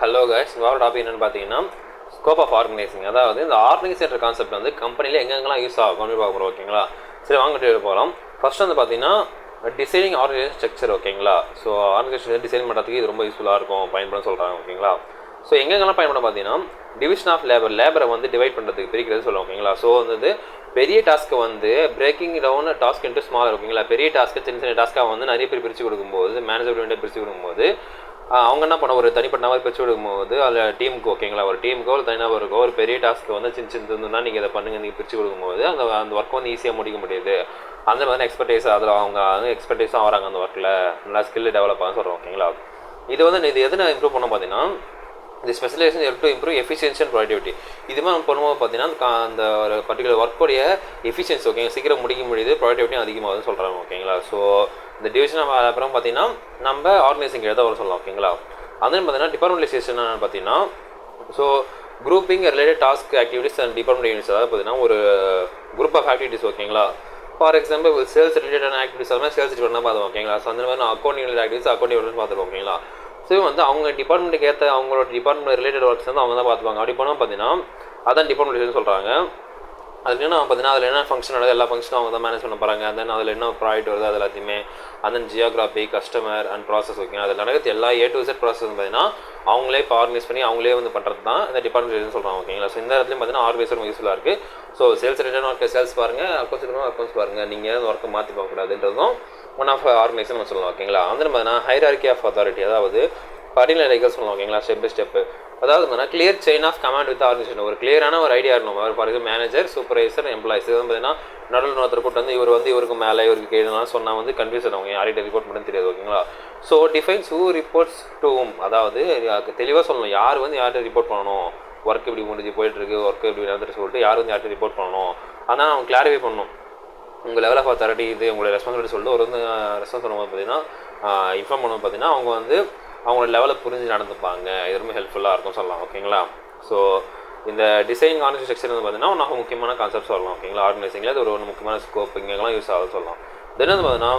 Hello guys, இந்த topic என்னென்னு பார்த்தீங்கன்னா ஸ்கோப் ஆஃப் ஆர்கனைசிங். அதாவது இந்த ஆர்கனைசேட்டர் கான்செப்ட் வந்து கம்பெனியில் எங்கெங்கெல்லாம் யூஸ் ஆகும் அப்படின்னு பார்க்குறோம். ஓகேங்களா, சரி வாங்கிட்டு போகலாம். ஃபர்ஸ்ட் வந்து பார்த்தீங்கன்னா டிசைனிங் ஆர்கனைசேஷன் ஸ்ட்ரக்சர். ஓகேங்களா, ஸோ ஆர்கனைசேஷன் டிசைன் பண்ணுறதுக்கு இது ரொம்ப யூஸ்ஃபுல்லாக இருக்கும், பயன்படும் சொல்கிறாங்க. ஓகேங்களா, ஸோ எங்கெங்கெல்லாம் பயன்படும் பார்த்தீங்கன்னா டிவிஷன் ஆஃப் லேபரை வந்து டிவைட் பண்ணுறதுக்கு பிரிக்கிறது சொல்லுவோம். ஓகேங்களா, ஸோ வந்து பெரிய டாஸ்க்கை வந்து breaking down task into small. ஓகேங்களா, பெரிய டாஸ்க்கு சின்ன சின்ன டாஸ்க்காக வந்து நிறைய பேர் பிரித்து கொடுக்கும்போது, மேனேஜர் வேண்டிய பிரித்து கொடுக்கும்போது அவங்க என்ன பண்ண ஒரு தனிப்பட்ட நபர் பிரித்து கொடுக்கும்போது அதில் டீமுக்கு, ஓகேங்களா, ஒரு டீமுக்கோ ஒரு தனிநபருக்கோ ஒரு பெரிய டாஸ்க்கு வந்து சின்ன சின்னதுன்னா நீங்கள் இதை பண்ணுங்க நீங்கள் பிரித்து கொடுக்கும்போது அந்த ஒர்க் வந்து ஈஸியாக முடிக்க முடியுது. அந்த மாதிரி எக்ஸ்பர்டைஸ் அதில் அவங்க வந்து எக்ஸ்பர்டைஸாக வராங்க அந்த ஒர்க்கில், நல்லா ஸ்கில் டெவலப் ஆகும் சொல்கிறோம். ஓகேங்களா, இது வந்து இது எதுனா இம்ப்ரூவ் பண்ண பார்த்தீங்கன்னா இந்த specialisation help to improve efficiency and productivity. இது மாதிரி நம்ம பண்ணும்போது பார்த்தீங்கன்னா அந்த ஒரு பர்டிகுலர் ஒர்க்கோடைய எஃபிஷியன்சி, ஓகேங்க, சீக்கிரம் முடிக்க முடியுது, ப்ரொடக்டிவிட்டியும் அதிகமாகுதுன்னு சொல்கிறாங்க. ஓகேங்களா, ஸோ இந்த டிவிஷன் அப்புறம் பார்த்தீங்கன்னா நம்ம ஆர்கனைசிங் எழுத வர சொல்லலாம். ஓகேங்களா, அதுன்னு பார்த்தீங்கன்னா டிபார்ட்மெண்டலைசேஷன் பார்த்தீங்கன்னா so grouping related task activities and department units. அதாவது பார்த்தீங்கன்னா ஒரு குரூப் ஆஃப் ஆக்டிவிட்டிஸ். ஓகேங்களா, for example sales related activities அது மாதிரி சேல்ஸ் டிபார்ட்மெண்ட் பார்த்தோம். ஓகேங்களா, ஸோ அந்த மாதிரி account related activities account department பார்த்துருவோம். ஓகேங்களா, ஸோ வந்து அவங்க டிபார்ட்மெண்ட்டுக்கு ஏற்ற அவங்களோட டிபார்ட்மெண்ட் ரிலேட்டட் ஒர்க்ஸ் வந்து அவங்க தான் பார்த்துப்பாங்க. அப்படி போனால் பார்த்தீங்கன்னா அதான் டிபார்ட்மெண்ட் சொல்கிறாங்க. அது என்ன பார்த்தீங்கன்னா அதில் என்ன ஃபங்க்ஷன் நடக்குது, எல்லா ஃபங்க்ஷனும் அவங்க தான் மேனேஜ் பண்ண போகிறாங்க. தென் அதில் என்ன ப்ராடக்ட் வருது அது எல்லாத்தையுமே, அந்த geography, customer and process. Okay, அதில் நடக்குது எல்லா A to Z ப்ராசஸ் பார்த்தீங்கன்னா அவங்களே இப்போ ஆர்கனைஸ் பண்ணி அவங்களே வந்து பண்ணுறது தான் இந்த டிபார்ட்மெண்ட் சொல்கிறாங்க. ஓகேங்களா, ஸோ இந்த இடத்துலையும் பார்த்தீங்கன்னா ஆர்கனைசர் யூஸ்ஃபுல்லாக இருக்குது. So sales related work sales பாருங்கள், அக்கௌண்ட்ஸ் பாருங்கள், நீங்கள் ஒர்க்கை மாற்றி பார்க்கக்கூடாதுன்றதும் ஒன் ஆஃப் ஆர்கனைசர் நம்ம சொல்லலாம். ஓகேங்களா, அந்த பார்த்தீங்கன்னா ஹைரார்கி ஆஃப் அத்தாரிட்டி, அதாவது படிநிலைகள் சொல்லலாம். ஓகேங்களா, ஸ்டெப் பை ஸ்டெப்பு. அதாவது பார்த்தீங்கன்னா clear chain of command with organisation. ஒரு கிளியரான ஒரு ஐடியா இருக்கணும். For example manager, supervisor, employees. இது வந்து பார்த்தீங்கன்னா நடுவில் ஒருத்தர் கூட்டு வந்து இவர் வந்து இவருக்கு மேலே இவருக்கு கீழே சொன்னால் வந்து கன்ஃபியூஸ் ஆகும், யார்கிட்ட ரிப்போர்ட் பண்ணு தெரியாது. ஓகேங்களா, so defines who reports to whom. அதாவது தெளிவாக சொல்லணும் யார் வந்து யார்கிட்ட ரிப்போர்ட் பண்ணணும், ஒர்க் இப்படி முடிஞ்சு போயிட்டுருக்கு, ஒர்க் இப்படி நடந்துட்டு சொல்லிட்டு யார் வந்து யார்கிட்ட ரிப்போர்ட் பண்ணணும், ஆனால் அவங்க கிளாரிஃபை பண்ணணும். உங்கள் லெவல் ஆஃப் அத்தாரிட்டி இது, உங்களோட ரெஸ்பான்சிபிலிட்டி சொல்லிட்டு ஒரு வந்து ரெஸ்பான்ஸ் பண்ணும்போது பார்த்தீங்கன்னா இன்ஃபார்ம் பண்ணும்போது பார்த்தீங்கன்னா அவங்க வந்து அவங்களோட லெவலில் புரிஞ்சு நடந்துப்பாங்க. இது ரொம்ப ஹெல்ப்ஃபுல்லாக இருக்கும் சொல்லலாம். ஓகேங்களா, ஸோ இந்த டிசைன் ஆர்கனைசேஷன் செக்ஷன் வந்து பார்த்தீங்கன்னா ஒன்று முக்கியமான கான்செப்ட் சொல்லலாம். ஓகேங்களா, ஆர்கனைசிங்கில் அது ஒரு முக்கியமான ஸ்கோப் இங்கெல்லாம் யூஸ் ஆகுது சொல்லலாம். தென் வந்து பார்த்தீங்கன்னா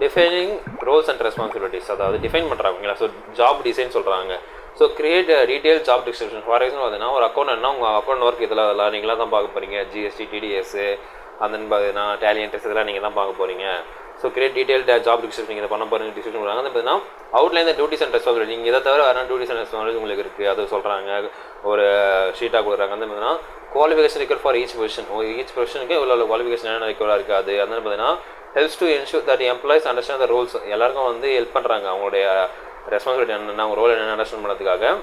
டிஃபைனிங் ரோல்ஸ் அண்ட் ரெஸ்பான்சிபிலிட்டிஸ். அதாவது டிஃபைன் பண்ணுறாங்க. ஓகேங்களா, ஸோ ஜாப் டிசைன் சொல்கிறாங்க. So create detail job description. For example பார்த்தீங்கன்னா ஒரு அக்கௌண்ட்னா உங்கள் அக்கௌண்ட் ஒர்க் இதெல்லாம் நீங்களாக தான் பார்க்க போகிறீங்க. GST, TDS, அந்த பார்த்தீங்கன்னா டேலி என்ட்ரிஸ் இதெல்லாம் நீங்கள் தான் பார்க்க போகிறீங்க. So create detail job description நீங்கள் இதை பண்ண போகிறீங்க டிஸ்கிரிப்ஷன் கொடுக்குறாங்க. அது பார்த்தீங்கன்னா outline the duties and responsibility. நீங்கள் இதை தவிர வேறு டியூட்டிஸ் அண்ட் ரெஸ்பான்சிபிலிட்டி உங்களுக்கு இருக்குது அது சொல்கிறாங்க, ஒரு ஷீட்டாக கொடுக்குறாங்க. அந்த பார்த்தீங்கன்னா qualification required for each position. Each பொசிஷனுக்கு இவ்வளோ குவாலிஃபிகேஷன் என்ன ரிக்வயர்டாக இருக்காது. அந்த பார்த்தீங்கன்னா helps to ensure that employees understand the roles. எல்லாருக்கும் வந்து ஹெல்ப் பண்ணுறாங்க, அவங்களுடைய ரெஸ்பான்சிபிலிட்டி என்னென்ன, அவங்க ரோல் என்ன அண்டர்ஸ்டாண்ட் பண்ணுறதுக்காக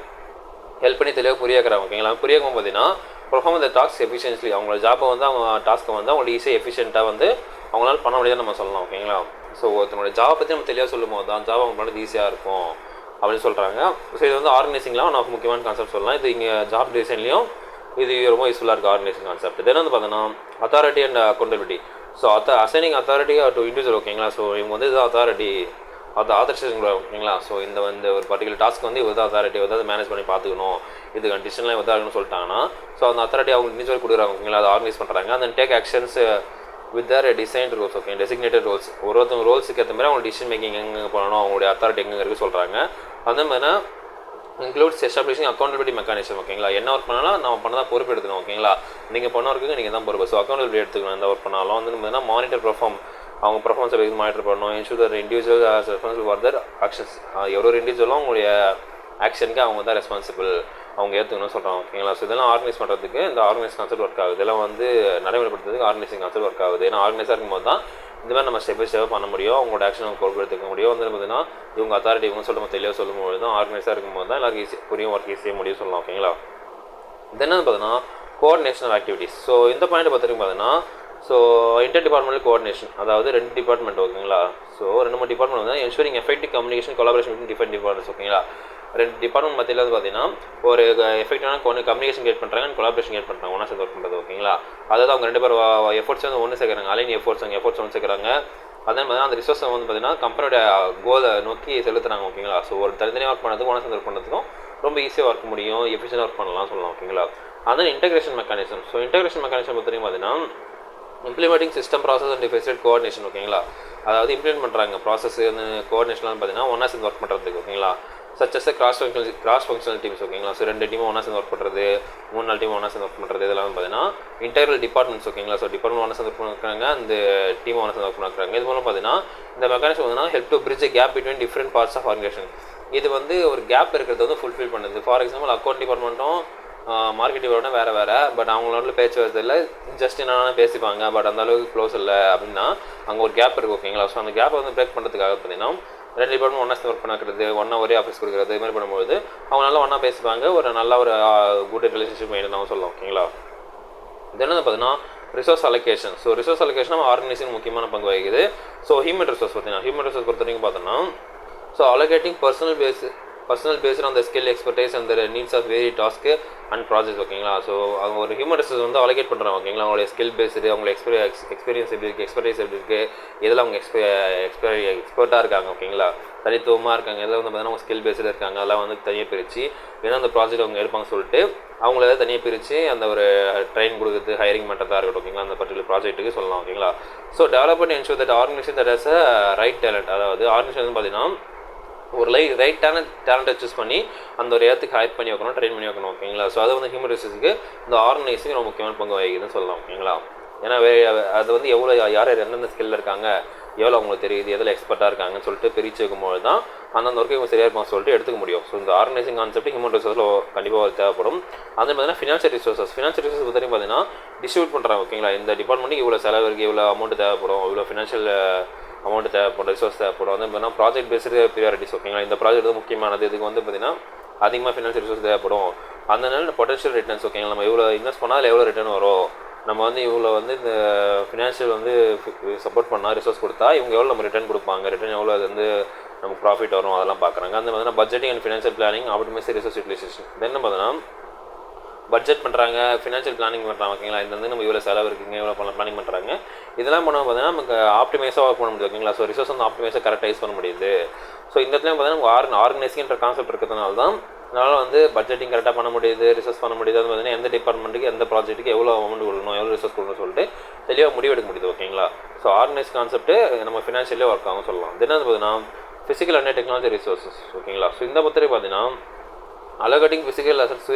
ஹெல்ப் பண்ணி தெளிவாக புரிய வைக்கிறாங்க. ஓகேங்களா, புரியாமல் பார்த்தீங்கன்னா பெர்ஃபார்ம் த டாஸ்க் எஃபிஷியன்ஸ்லி. அவங்களோட ஜாப்பை வந்து அவங்க டாஸ்க்கை வந்து அவங்களோட ஈஸியாக எஃபிஷியண்ட்டாக வந்து அவங்களால பண்ண முடியாதுன்னு நம்ம சொல்லலாம். ஓகேங்களா, ஸோ ஒருத்தனோட ஜாபை பற்றி நம்ம தெளிவாக சொல்லும் போது தான் ஜாப் அவங்க பண்ணுறது ஈஸியாக இருக்கும் அப்படின்னு சொல்கிறாங்க. ஸோ இது வந்து ஆர்கனைசிங்லாம் ஒன் ஆஃப் முக்கியமான கான்செப்ட் சொல்லலாம். இது இங்கே ஜாப் டிசைன்லையும் இது ரொம்ப யூஸ்ஃபுல்லாக இருக்குது ஆர்கனைசிங் கான்செப்ட். தென் வந்து பார்த்தோன்னா authority and accountability. So assigning authority to individual. ஓகேங்களா, ஸோ இவங்க வந்து இது அத்தாரிட்டி அது ஆதர்ஷன். ஓகேங்களா, ஸோ இந்த வந்து ஒரு பர்டிகுலர் டாஸ்க் வந்து இவர் தான் அத்தாரிட்டி வந்து மேனேஜ் பண்ணி பார்த்துக்கணும், இது கண்டிஷன்லாம் இவர் தான் இருக்குன்னு சொல்லிட்டாங்கன்னா ஸோ அந்த அத்தாரிட்டி அவங்க இண்டிவிஜுவல் கொடுக்குறாங்க. ஓகேங்களா, அதை ஆர்கனைஸ் பண்ணுறாங்க. அந்த take actions with their designed roles. Okay, designated roles. ஒருத்தவங்க ரோல்ஸுக்கு ஏற்ற மாதிரி அவங்க டிசிஷன் மேக்கிங் எங்கே பண்ணணும், அவங்களுடைய அத்தாரிட்டி எங்கே இருக்குது சொல்கிறாங்க. அந்த மாதிரினா இன்க்ளூட்ஸ் எஸ்டாப்ளிஷிங் அக்கௌண்டபிலிட்டி மெக்கானிசம். ஓகேங்களா, என்ன ஒர்க் பண்ணாலும் நம்ம பண்ண தான் பொறுப்பு எடுத்துக்கணும். ஓகேங்களா, நீங்கள் பண்ண ஒர்க்குக்கு நீங்கள் தான் பொறுப்பு. ஸோ அக்கௌண்டபிலிட்டி எடுத்துக்கணும். எந்த ஒர்க் பண்ணாலும் வந்து பார்த்தீங்கன்னா மானிட்டர் பெர்ஃபார்ம், அவங்க பர்ஃபார்மன்ஸை வைத்து மானிட்டர் பண்ணணும். Ensure their individual responsible for their actions. ஒரு இண்டிவிஜுவலும் அவங்களுடைய ஆக்ஷனுக்கு அவங்க தான் ரெஸ்பான்சிபிள், அவங்க ஏற்றுக்கணும்னு சொல்கிறாங்க. ஓகேங்களா, ஸோ இதெல்லாம் ஆர்கனைஸ் பண்ணுறதுக்கு இந்த ஆர்கனைஸ் கான்செப்ட் ஒர்க் ஆகுது. இதெல்லாம் வந்து நடைமுறைப்படுத்துறதுக்கு ஆர்கனைசிங் கான்செப்ட் ஒர்க் ஆகுது. ஏன்னா ஆர்கனைஸாக இருக்கும்போது தான் இந்த மாதிரி நம்ம ஸ்டெப் பை ஸ்டெப் பண்ண முடியும், அவங்களோட ஆக்ஷன் அவங்க பொறுப்பு எடுத்துக்க முடியும். வந்து பார்த்தீங்கன்னா இவங்க அத்தாரிட்டி இவங்க சொல்ல நம்ம தெளிவாக சொல்லும்போது தான் ஆர்கனைஸாக இருக்கும்போது தான் எல்லாருக்கும் ஈஸி புரியும், ஒர்க் ஈஸியாக முடியும் சொல்லலாம். ஓகேங்களா, தென் பார்த்தீங்கன்னா கோஆர்டினேஷன் ஆஃப் ஆக்டிவிட்டிஸ். ஸோ இந்த பாயிண்ட் பார்த்துட்டு பார்த்தீங்கன்னா ஸோ இன்டர் டிபார்ட்மெண்டல் கோஆர்டினேஷன். அதாவது 2 டிபார்ட்மெண்ட். ஓகேங்களா, ஸோ 2 டிபார்ட்மெண்ட் வந்து ensuring effective communication collaboration with different departments. ஓகேங்களா, 2 டிபார்ட்மெண்ட் மத்தியில் வந்து பார்த்தீங்கன்னா ஒரு எஃபெக்டிவான கம்யூனிகேஷன் கிரியேட் பண்ணுறாங்க, கொலாபரேஷன் கிரியேட் பண்ணுறாங்க, ஒன்றா சேர்ந்து ஒர்க் பண்ணுறது. ஓகேங்களா, அதாவது அவங்க 2 பேர் எஃபோர்ட்ஸ் வந்து ஒன்று சேர்க்குறாங்க, அலைன் எஃபோர்ட்ஸ் ஒன்று சேர்க்குறாங்க. அதே மாதிரி அந்த ரிசோர்ஸ் வந்து பார்த்தீங்கன்னா கம்பெனியோட கோலை நோக்கி செலுத்துறாங்க. ஓகேங்களா, ஸோ ஒரு தனித்தனியாக ஒர்க் பண்ணுறதுக்கும் ஒன்றா சேர்ந்து ஒர்க் பண்ணுறதுக்கும் ரொம்ப ஈஸியாக ஒர்க் முடியும், எஃபிஷியண்டாக ஒர்க் பண்ணலாம் சொல்லலாம். ஓகேங்களா, அதான் integration mechanism. So integration mechanism பார்த்தீங்கன்னா implementing system process and facility coordination. ஓகேங்களா, அதாவது இம்ப்ளிமெண்ட் பண்ணுறாங்க ப்ராசஸ் கோஆர்டினேஷன்லாம் பார்த்தீங்கன்னா ஒன்றா சேர்ந்து ஒர்க் பண்ணுறதுக்கு. ஓகேங்களா, such as cross functional teams ஓகேங்களா. ஸோ 2 டீமும் ஒன்றா சேர்ந்து ஒர்க் பண்ணுறது, 3-4 டீம் ஒன்றா சேர்ந்து ஒர்க் பண்ணுறது, இதெல்லாம் பார்த்தீங்கன்னா இன்டெக்ரல் டிபார்ட்மெண்ட்ஸ் ஓகேங்களா. ஸோ டிபார்ட்மெண்ட் ஒன்றா சேர்ந்து ஒர்க் பண்ணுறாங்க, அந்த டீம் ஒன்றா சேர்ந்து ஒர்க் பண்ணுறாங்க. இது மூலம் பார்த்தீங்கன்னா இந்த மெக்கானிசம் பார்த்தீங்கன்னா help to bridge gap between different parts of organisation. இது வந்து ஒரு கேப் இருக்கிறது வந்து ஃபுல்ஃபில் பண்ணுது. ஃபார் எக்ஸாம்பிள் அக்கௌண்ட் டிபார்ட்மெண்ட்டும் மார்க்கெட் டிபார்ட்மெண்ட்டும் வேறு பட் அவங்களோட பேச்சு வருது இல்லை, ஜஸ்ட் என்னென்னா பேசிப்பாங்க பட் அந்த அளவுக்கு க்ளோஸ் இல்லை அப்படின்னா அங்கே ஒரு கேப் இருக்குது ஓகேங்களா. ஸோ அந்த கேப்பை வந்து பிரேக் பண்ணுறதுக்காக பார்த்தீங்கன்னா 2 டிபார்ட்மெண்ட் ஒன்றா சேர்ந்து ஒர்க் பண்ணுறது, ஒன்றா ஒரே ஆஃபீஸ் கொடுக்குறது, இது மாதிரி பண்ணும்போது அவங்க நல்லா ஒன்றா பேசிப்பாங்க, ஒரு நல்ல ஒரு குட் ரிலேஷன்ஷிப் மெயின்டைன் ஆகும் சொல்லலாம் ஓகேங்களா. இது என்னது பார்த்தீங்கன்னா resource allocation. So resource allocation நம்ம ஆர்கனைசேஷன் முக்கியமான பங்கு வகிக்குது. ஸோ ஹியூமன் ரிசோர்ஸ் பார்த்தீங்கன்னா ஹியூமன் ரிசோர்ஸ் பொறுத்த வரைக்கும் பார்த்தோன்னா so allocating personnel based on the skill expertise and the needs of vary task and projects ஓகேங்களா. ஸோ அவங்க ஒரு ஹியூமன் ரிசோர்ஸ் வந்து அலோகேட் பண்ணுறாங்க ஓகேங்களா. அவங்களுடைய ஸ்கில் பேஸ்டு, அவங்களோட எக்ஸ்பீரியன்ஸ் எப்படி இருக்குது, எக்ஸ்பர்டைஸ் எப்படி இருக்குது, இதில் அவங்க எக்ஸ்பர்ட்டாக இருக்காங்க ஓகேங்களா, தனித்துவமாக இருக்காங்க, இதில் வந்து பார்த்தீங்கன்னா அவங்க ஸ்கில் பேஸ்டில் இருக்காங்க, அதெல்லாம் வந்து தனியாக பிரித்து ஏன்னா அந்த ப்ராஜெக்ட் அவங்க எடுப்பாங்க சொல்லிட்டு அவங்கள தனியாக பிரித்து அந்த ஒரு ட்ரெயின் கொடுக்குறது, ஹையரிங் பண்ணுறதா இருக்கட்டும் ஓகேங்களா, அந்த பர்டிகுலர் ப்ராஜெக்ட்டுக்கு சொல்லலாம் ஓகேங்களா. So development ensure that organisation that has right talent, அதாவது ஆர்கனைசேஷன் பார்த்தீங்கன்னா ஒரு ரைட்டான டேலண்ட்டை சூஸ் பண்ணி அந்த ஒரு இடத்துக்கு ஹையர் பண்ணி வைக்கணும், ட்ரெயின் பண்ணி வைக்கணும் ஓகேங்களா. ஸோ அது வந்து ஹியூமன் ரிசோர்ஸுக்கு இந்த ஆர்கனைசிங் ரொம்ப முக்கியமான பங்கு வகிக்குதுன்னு சொல்லலாம் ஓகேங்களா. ஏன்னா அது வந்து எவ்வளோ யார் எந்தெந்த ஸ்கில்ல இருக்காங்க, எவ்வளோ அவங்களுக்கு தெரியுது, எதில் எக்ஸ்பர்ட்டாக இருக்காங்கன்னு சொல்லிட்டு பிரித்து வைக்கும்போது தான் அந்தந்த ஒர்க்கு இவங்க சரியாக இருப்பாங்க சொல்லிட்டு எடுத்துக்க முடியும். ஸோ இந்த ஆர்கனைசிங் கான்செப்ட் ஹியூமன் ரிசோர்ஸில் கண்டிப்பாக தேவைப்படும். அதே பார்த்தீங்கன்னா ஃபினான்ஷியல் ரிசோர்ஸஸ் பற்றி பார்த்தீங்கன்னா டிஸ்ட்ரிபியூட் பண்ணுறாங்க ஓகேங்களா. இந்த டிபார்ட்மெண்ட்டுக்கு இவ்வளோ செலவு இருக்குது, இவ்வளோ அமௌண்ட் தேவைப்படும், இவ்வளோ ஃபினான்ஷியல் அமௌண்ட் தேவைப்படும், ரிசோர்ஸ் தேவைப்படும். வந்து பார்த்தீங்கன்னா ப்ராஜெக்ட் பேஸ்டு ப்ரியாரிட்டிஸ் ஓகேங்களா. இந்த ப்ராஜெக்ட் வந்து முக்கியமானது, இதுக்கு வந்து பார்த்தீங்கன்னா அதிகமாக ஃபினான்ஷியல் ரிசோர்ஸ் தேவைப்படும். அதனால பொட்டன்ஷியல் ரிட்டர்ன்ஸ் ஓகேங்களா, நம்ம இவ்வளோ இன்வெஸ்ட் பண்ணால் அதில் எவ்வளோ ரிட்டர்ன் வரும், நம்ம வந்து இவ்வளோ வந்து இந்த ஃபினான்ஷியல் வந்து சப்போர்ட் பண்ணால் ரிசோர்ஸ் கொடுத்தா இவங்க எவ்வளோ நம்ம ரிட்டர்ன் கொடுப்பாங்க, ரிட்டர்ன் எவ்வளோ அது வந்து நமக்கு ப்ராஃபிட் வரும், அதெல்லாம் பார்க்குறாங்க. அந்த பார்த்தீங்கன்னா budgeting and financial planning optimise resource utilisation. என்ன பார்த்தீங்கன்னா பட்ஜெட் பண்ணுறாங்க, ஃபினான்ஷியல் பிளானிங் பண்ணுறாங்க ஓகேங்களா. இது வந்து நம்ம இவ்வளோ செலவு இருக்குங்க, இவ்வளோ பிளானிங் பண்ணுறாங்க, இதெல்லாம் பண்ண பார்த்தீங்கன்னா நமக்கு ஆப்டிமைஸாக ஒர்க் பண்ண முடியும் ஓகேங்களா. ஸோ ரிசோர்ஸ் வந்து ஆப்டிமைஸாக கரெக்டாக யூஸ் பண்ண முடியுது. ஸோ இந்த இடத்துல பார்த்தீங்கன்னா நமக்கு ஆர்கனைசிங்கிற கான்செப்ட் இருக்கிறதுனால தான் அதனால் வந்து பட்ஜெட்டிங் கரெக்டாக பண்ண முடியுது, ரிசோர்ஸ் பண்ண முடியுது. அது பார்த்தீங்கன்னா எந்த டிபார்ட்மெண்ட்டுக்கு எந்த ப்ராஜெக்ட்டுக்கு எவ்வளோ அமௌண்ட் கொடுக்கணும், எவ்வளோ ரிசோர்ஸ் கொடுக்கணும்னு சொல்லிட்டு தெளிவாக முடிவெடுக்க முடியுது ஓகேங்களா. ஸோ ஆர்கனைஸ் கான்செப்ட்டு நம்ம ஃபினான்ஷியலே ஒர்க் ஆகும் சொல்லலாம். இது என்ன பார்த்தீங்கன்னா ஃபிசிக்கல் அண்ட் டெக்னாலஜி ரிசோர்ஸஸ் ஓகேங்களா. ஸோ இந்த பொறுத்தவரை பார்த்தீங்கன்னா allocating physical assets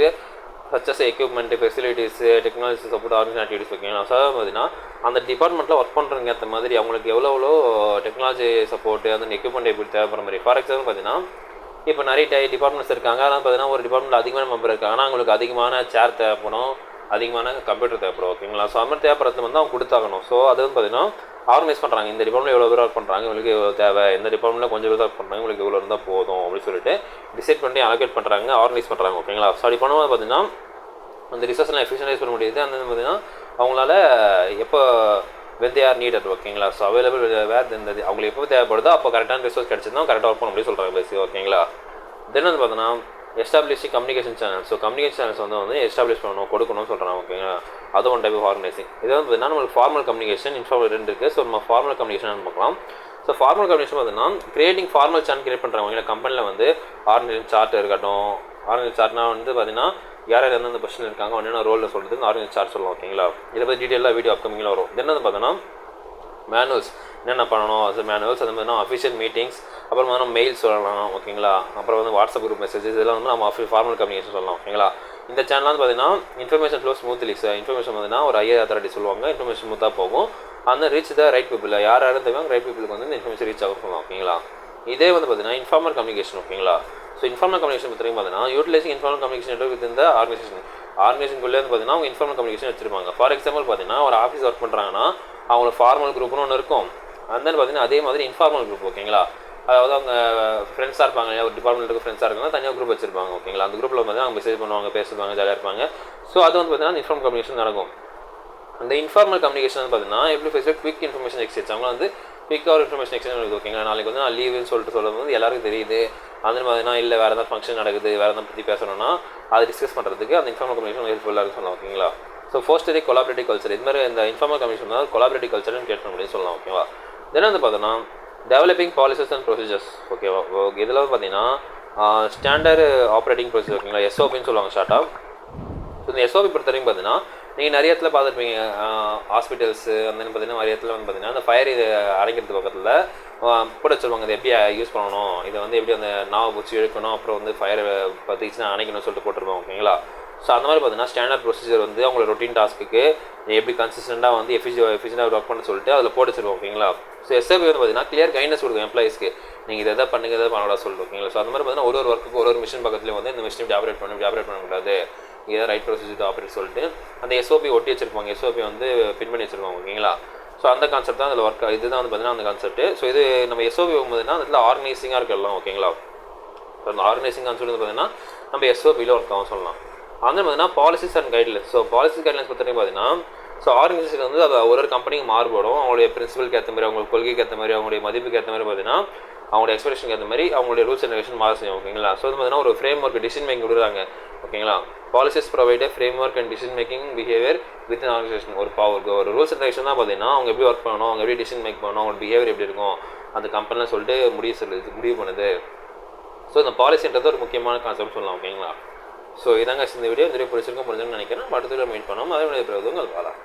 such as equipment, facilities, technology support, organisation activities ஓகேங்களா. ஸோ பார்த்தீங்கன்னா அந்த டிபார்ட்மெண்ட்டில் ஒர்க் பண்ணுறதுக்கு ஏற்ற மாதிரி அவங்களுக்கு எவ்வளோ டெக்னாலஜி சப்போர்ட்டு அந்த எக்யூப்மெண்ட் எப்படி தேவைப்படுற மாதிரி. ஃபார் எக்ஸாம்பிள் பார்த்தீங்கன்னா இப்போ நிறைய டிபார்ட்மெண்ட்ஸ் இருக்காங்க, அதனால் பார்த்தீங்கன்னா ஒரு டிபார்ட்மெண்ட்டில் அதிகமான மெம்பர் இருக்காங்க, ஆனால் அவங்களுக்கு அதிகமான சேர் தேவைப்படும், அதிகமான கம்ப்யூட்டர் தேவைப்படும் ஓகேங்களா. ஸோ அது மாதிரி தேவைப்படுறது வந்து அவங்க கொடுத்தாகணும். ஸோ அது வந்து பார்த்தீங்கன்னா ஆர்கனைஸ் பண்ணுறாங்க, இந்த டிபார்ட்மெண்ட் எவ்வளோ பேர் ஒர்க் பண்ணுறாங்க, இவங்களுக்கு எவ்வளோ தேவை, இந்த டிபார்ட்மெண்ட்டில் கொஞ்சம் பேர் ஒர்க் பண்ணுறாங்க, இவங்களுக்கு எவ்வளோ இருந்தால் போதும் அப்படின்னு சொல்லிட்டு டிசைட் பண்ணி அலோகேட் பண்ணுறாங்க, ஆர்கனைஸ் பண்ணுறாங்க ஓகேங்களா. ஸோ அப்படி பண்ணும்போது பார்த்தீங்கன்னா அந்த ரிசோர்ஸ்லாம் எஃபிஷியன்டைஸ் பண்ண முடியுது. அந்த பார்த்தீங்கன்னா அவங்களால எப்போ when they are needed ஓகேங்களா. ஸோ அவைலபிள் வேறு இருந்தது அவங்களுக்கு எப்போ தேவைப்படுதோ அப்போ கரெக்டான ரிசோர்ஸ் கிடச்சிருந்தா கரெக்டாக ஒர்க் பண்ண முடியும் சொல்கிறாங்க பேசி ஓகேங்களா. தென் வந்து பார்த்தோன்னா establishing communication channel. So communication channels வந்து எஸ்டாப்ளிஷ் பண்ணணும், கொடுக்கணும்னு சொல்கிறாங்க ஓகேங்களா. அது ஒன் டைப் ஆஃப் ஆர்கனைசிங். இது வந்து பார்த்தீங்கன்னா நம்மளுக்கு ஃபார்மல் கம்யூனிகேஷன், இன்ஃபார்மல் 2 இருக்குது. ஸோ நம்ம ஃபார்மல் கம்யூனிகேஷன் பார்க்கலாம். ஸோ ஃபார்மல் கம்யூனிகேஷன் பார்த்தீங்கன்னா கிரியேட்டிங் ஃபார்மல் சேனல் கிரியேட் பண்ணுறாங்க ஓகேங்களா. கம்பெனியில் வந்து ஆர்கனைசேஷன் சார்ட் இருக்கட்டும், ஆர்கனைசேஷன் சார்ட்னா வந்து பார்த்தீங்கன்னா யார் யார் எந்தெந்த பொசிஷன் இருக்காங்க என்னென்ன ரோலில் சொல்கிறது ஆர்கனைசேஷன் சார்ட் சொல்லலாம் ஓகேங்களா. இதை பற்றி டீட்டெயிலாக வீடியோ அப்கமிங்கில் வரும். இது என்னது பார்த்தோன்னா மேனுவல்ஸ் என்னென்ன பண்ணணும், அது மேனுவல்ஸ், அது மாதிரி அஃபிஷியல் மீட்டிங்ஸ், அப்புறம் வந்து மெயில் சொல்லலாம் ஓகேங்களா. அப்புறம் வந்து வாட்ஸ்அப் குரூப் மெசேஜஸ் இதெல்லாம் வந்து நம்ம ஃபார்மல் கம்யூனிகேஷன் சொல்லலாம் ஓகேங்களா. இந்த சேனல் வந்து பார்த்தீங்கன்னா இன்ஃபர்மேஷன் ஃப்ளோ ஸ்மூத்லி. இன்ஃபர்மேஷன் பார்த்தீங்கன்னா ஒரு ஐஏ அத்தாரிட்டி சொல்லுவாங்க, இன்ஃபர்மேஷன் ஸ்மூத்தாக போகும். அந்த ரீச் த ரைட் பீப்புள், யார் யாரும் தெரியும் ரைட் பீப்புளுக்கு வந்து இந்த இன்ஃபர்மேஷன் ரீச் ஆகும் சொல்லலாம் ஓகேங்களா. இதே வந்து பார்த்தீங்கன்னா இன்ஃபார்மல் கம்யூனிகேஷன் ஓகேங்களா. ஸோ இன்ஃபார்மல் கம்யூனிகேஷன் பற்றி பார்த்தீங்கன்னா யூட்டிலைசிங் இன்ஃபார்மல் கம்யூனிகேஷன் நெட்வொர்க் இந்த ஆர்கனைசேஷனுக்குள்ளே வந்து பார்த்தீங்கன்னா அவங்க இன்ஃபார்மல் கம்யூனிகேஷன் வச்சிருப்பாங்க. ஃபார் எக்ஸாம்பிள் பார்த்தீங்கன்னா ஒரு ஆஃபீஸ் ஒர்க் பண்ணுறாங்கன்னா அவங்களுக்கு ஃபார்மல் குரூப்னு ஒன்று இருக்கும், அந்த பார்த்தீங்கன்னா அதே மாதிரி இன்ஃபார்மல் குரூப் ஓகேங்களா. அதாவது அவங்க ஃப்ரெண்ட்ஸாக இருப்பாங்க, ஒரு டிபார்ட்மெண்ட்டுக்கு ஃப்ரெண்ட்ஸாக இருக்காங்க, தனியாக குரூப் வச்சிருப்பாங்க ஓகேங்களா. அந்த குரூப்பில் வந்து அவங்க மெசேஜ் பண்ணுவாங்க, பேசுவாங்க, ஜாலியாக இருப்பாங்க. ஸோ அது வந்து பார்த்தீங்கன்னா இன்ஃபார்மல் கம்யூனிகேஷன் நடக்கும். அந்த இன்ஃபார்மல் கம்யூனிகேஷன் பார்த்தீங்கன்னா எப்படி பேசுகிற குவிக் இன்ஃபர்மேஷன் எக்ஸ்சேஞ்ச், அவங்க வந்து குவிக்காக இன்ஃபர்மேஷன் எக்ஸ்சேஞ்ச் இருக்குது ஓகேங்களா. நாளைக்கு வந்து நான் லீவுன்னு சொல்லிட்டு சொல்லும்போது எல்லாருக்கும் தெரியுது, அந்த மாதிரினா இல்லை வேறு ஏதாவது ஃபங்க்ஷன் நடக்குது, வேறு எதாவது பற்றி பேசணும்னா அதை டிஸ்கஸ் பண்ணுறதுக்கு அந்த இன்ஃபார்மல் கம்யூனிகேஷன் ஹெல்ப்ஃபுல்லாக இருக்குன்னு சொல்லலாம் ஓகேங்களா. ஸோ ஃபர்ஸ்ட் கொலாபரேட்டிவ் கல்ச்சர், இது மாதிரி இந்த இன்ஃபார்மல் கம்யூனிகேஷன் தான் கொலாபரேட்டிவ் கல்ச்சர்னு கேட் பண்ண முடியும்னு சொல்லலாம் ஓகேவா. தென் வந்து பார்த்தோன்னா டெவலப்பிங் பாலிசிஸ் அண்ட் ப்ரொசீஜர்ஸ் ஓகேவா. இதில் வந்து பார்த்தீங்கன்னா ஸ்டாண்டர்ட் ஆப்ரேட்டிங் ப்ரொசீஜர் ஓகேங்களா, எஸ்ஓபின்னு சொல்லுவாங்க ஷார்ட்டாக. ஸோ இந்த எஸ்ஓபி பொறுத்த வரைக்கும் பார்த்தீங்கன்னா நீங்கள் நிறைய இடத்துல பார்த்துருப்பீங்க, ஹாஸ்பிட்டல்ஸு அந்த பார்த்தீங்கன்னா நிறைய இடத்துல வந்து பார்த்தீங்கன்னா அந்த ஃபயர் இது அடைக்கிறது பக்கத்தில் போட்டு வச்சுருவாங்க. இதை எப்படி யூஸ் பண்ணணும், இதை வந்து எப்படி அந்த நாவை பூச்சி இழுக்கணும், அப்புறம் வந்து ஃபயர் பற்றிச்சுன்னா அணைக்கணும்னு சொல்லிட்டு போட்டுருப்போம். ஓகேங்களா? ஸோ அந்த மாதிரி பார்த்தீங்கன்னா ஸ்டாண்டர்ட் ப்ரொசீஜர் வந்து அவங்களோட ரொட்டீன் டாஸ்க்கு எப்படி கன்சிஸ்டண்ட்டாக வந்து எஃபிஷியண்டாக ஒர்க் பண்ண சொல்லிட்டு அதில் போட்டு வச்சுருவோம். ஓகேங்களா? ஸோ எஸ்ஓபி வந்து பார்த்தீங்கன்னா கிளியர் கைட்னஸ் கொடுக்கும் எம்ப்ளாயிஸ்க்கு, நீங்கள் இதை பண்ணுங்க இதை பண்ணக்கூடாது சொல்லிட்டு. ஓகேங்களா? ஸோ அந்த மாதிரி பார்த்தீங்கன்னா ஒரு ஒர்க்குக்கு ஒரு மிஷின் பக்கத்துலேயும் வந்து இந்த மிஷின் ஆப்ரேட் பண்ணக்கூடாது, இதை ரைட் ப்ரொசீஜர் ஆப்ரேட் சொல்லிட்டு அந்த எஸ்ஓபி ஒட்டி வச்சிருப்பாங்க, எஸ்ஓபி வந்து பின் பண்ணி வச்சிருப்பாங்க. ஓகேங்களா? ஸோ அந்த கான்செப்ட் தான் அதில் ஒர்க், இதுதான் வந்து பார்த்தீங்கன்னா அந்த கான்செப்ட். ஸோ இது நம்ம எஸ்ஓபி போகும்போதுன்னா அந்த இடத்துல ஆர்கனைசிங்காக இருக்கலாம். ஓகேங்களா? ஸோ அந்த ஆர்கனைசிங் கான்செப்ட் வந்து பார்த்தீங்கன்னா நம்ம எஸ்ஓபியில் ஒர்க் ஆகும் சொல்லலாம். அந்த பார்த்தீங்கன்னா policies and guidelines. So policies guidelines பொறுத்தவரைக்கும் பார்த்தீங்கன்னா ஸோ ஆர்கனைசேஷன் வந்து அது ஒரு கம்பெனிக்கு மாறுபடும். அவங்களுடைய பிரின்சிபலுக்கு ஏற்ற மாதிரி, அவங்களுக்கு கொள்கைக்கு ஏற்ற மாதிரி, அவங்களுடைய மதிப்புக்கு ஏற்ற மாதிரி பார்த்தீங்கன்னா அவங்களுடைய எக்ஸ்பெக்டேஷனுக்கு ஏற்ற மாதிரி அவங்களுடைய ரூல்ஸ் அண்ட் ரெகுலேஷன் மாற செய்யும். ஓகேங்களா? ஸோ வந்து பார்த்தீங்கன்னா ஒரு ஃப்ரேம் ஒர்க் டிசிஷன் மேக்கிங் கொடுக்குறாங்க. ஓகேங்களா? Policies provide frame work and decision making behaviour with in organisation. ஒரு ரூல்ஸ் அண்ட் ரெகுலேஷன் தான் பார்த்தீங்கன்னா அவங்க எப்படி ஒர்க் பண்ணணும், அவங்க எப்படி டிசிஷன் மேக் பண்ணணும், அவங்களோட பிஹேவியர் எப்படி இருக்கும் அந்த கம்பெனிலாம் சொல்லிட்டு முடிவு பண்ணுது. ஸோ இந்த பாலிசின்றது ஒரு முக்கியமான கான்செப்ட் சொல்லலாம். ஓகேங்களா? ஸோ இதாங்க இந்த வீடியோ பிடிச்சிருக்கோம் புரிஞ்சுன்னு நினைக்கிறேன். அடுத்த வீடியோ மீட் பண்ணோம். அதே மாதிரி வாழலாம்.